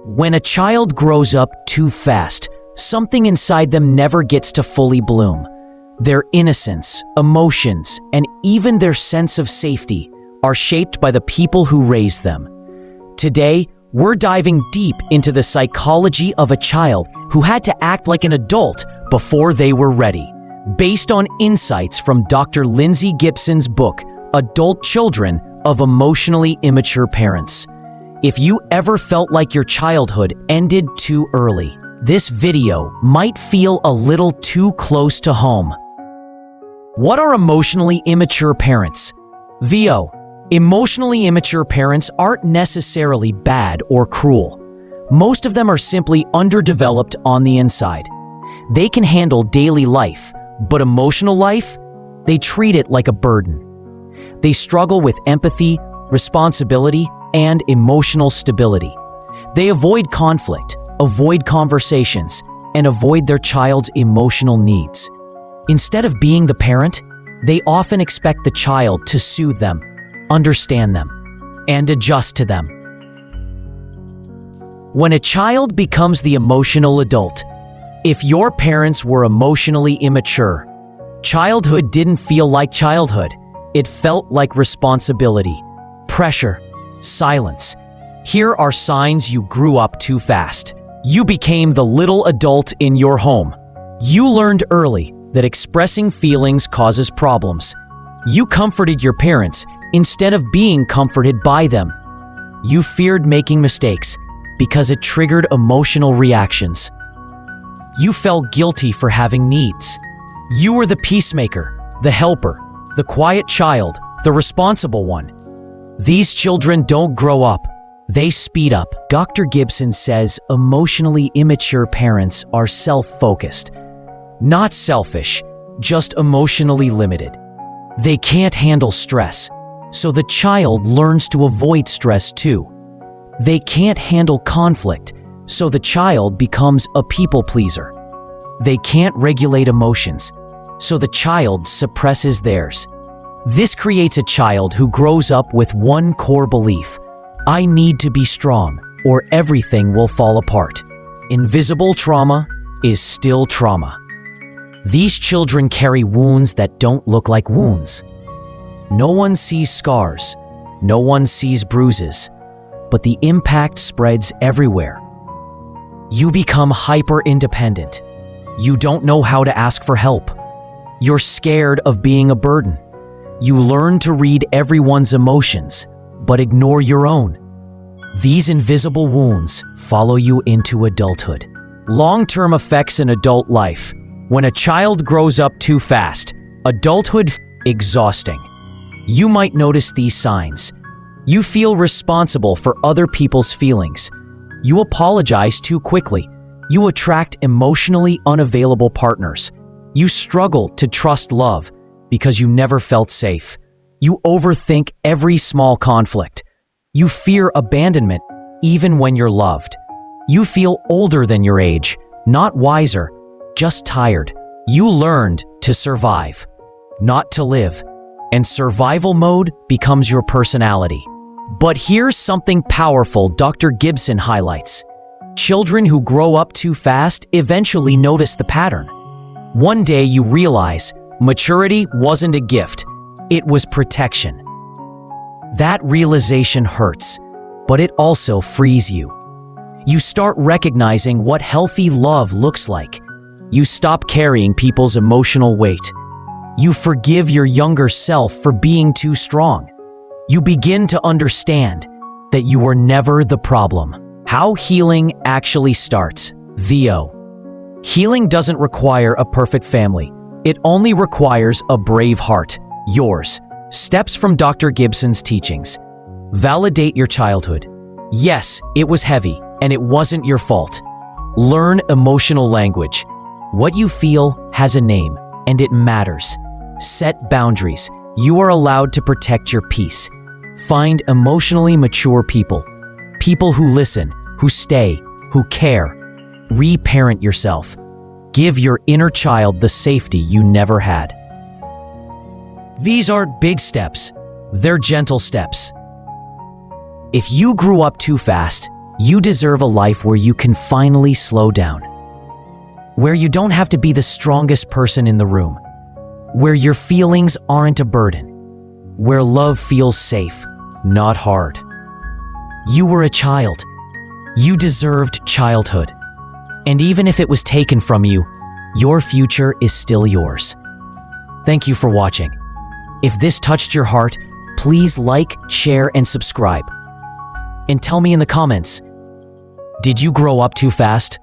When a child grows up too fast, something inside them never gets to fully bloom. Their innocence, emotions, and even their sense of safety are shaped by the people who raise them. Today, we're diving deep into the psychology of a child who had to act like an adult before they were ready, based on insights from Dr. Lindsay Gibson's book, Adult Children of Emotionally Immature Parents. If you ever felt like your childhood ended too early, this video might feel a little too close to home. What are emotionally immature parents? VO. Emotionally immature parents aren't necessarily bad or cruel. Most of them are simply underdeveloped on the inside. They can handle daily life, but emotional life, they treat it like a burden. They struggle with empathy, responsibility, and emotional stability. They avoid conflict, avoid conversations, and avoid their child's emotional needs. Instead of being the parent, they often expect the child to soothe them, understand them, and adjust to them. When a child becomes the emotional adult, if your parents were emotionally immature, childhood didn't feel like childhood. It felt like responsibility, pressure, silence. Here are signs you grew up too fast. You became the little adult in your home. You learned early that expressing feelings causes problems. You comforted your parents instead of being comforted by them. You feared making mistakes because it triggered emotional reactions. You felt guilty for having needs. You were the peacemaker, the helper, the quiet child, the responsible one. These children don't grow up, they speed up. Dr. Gibson says emotionally immature parents are self-focused. Not selfish, just emotionally limited. They can't handle stress, so the child learns to avoid stress too. They can't handle conflict, so the child becomes a people pleaser. They can't regulate emotions, so the child suppresses theirs. This creates a child who grows up with one core belief: I need to be strong, or everything will fall apart. Invisible trauma is still trauma. These children carry wounds that don't look like wounds. No one sees scars, no one sees bruises, but the impact spreads everywhere. You become hyper-independent. You don't know how to ask for help. You're scared of being a burden. You learn to read everyone's emotions, but ignore your own. These invisible wounds follow you into adulthood. Long-term effects in adult life. When a child grows up too fast, adulthood exhausting. You might notice these signs. You feel responsible for other people's feelings. You apologize too quickly. You attract emotionally unavailable partners. You struggle to trust love because you never felt safe. You overthink every small conflict. You fear abandonment even when you're loved. You feel older than your age, not wiser, just tired. You learned to survive, not to live, and survival mode becomes your personality. But here's something powerful Dr. Gibson highlights. Children who grow up too fast eventually notice the pattern. One day you realize maturity wasn't a gift, it was protection. That realization hurts, but it also frees you. You start recognizing what healthy love looks like. You stop carrying people's emotional weight. You forgive your younger self for being too strong. You begin to understand that you were never the problem. How healing actually starts. VO. Healing doesn't require a perfect family. It only requires a brave heart. Yours. Steps from Dr. Gibson's teachings. Validate your childhood. Yes, it was heavy, and it wasn't your fault. Learn emotional language. What you feel has a name, and it matters. Set boundaries. You are allowed to protect your peace. Find emotionally mature people. People who listen, who stay, who care. Reparent yourself. Give your inner child the safety you never had. These aren't big steps. They're gentle steps. If you grew up too fast, You deserve a life where you can finally slow down. Where you don't have to be the strongest person in the room. Where your feelings aren't a burden. Where love feels safe, not hard. You were a child. You deserved childhood. And even if it was taken from you, your future is still yours. Thank you for watching. If this touched your heart, please like, share, and subscribe. And tell me in the comments, did you grow up too fast?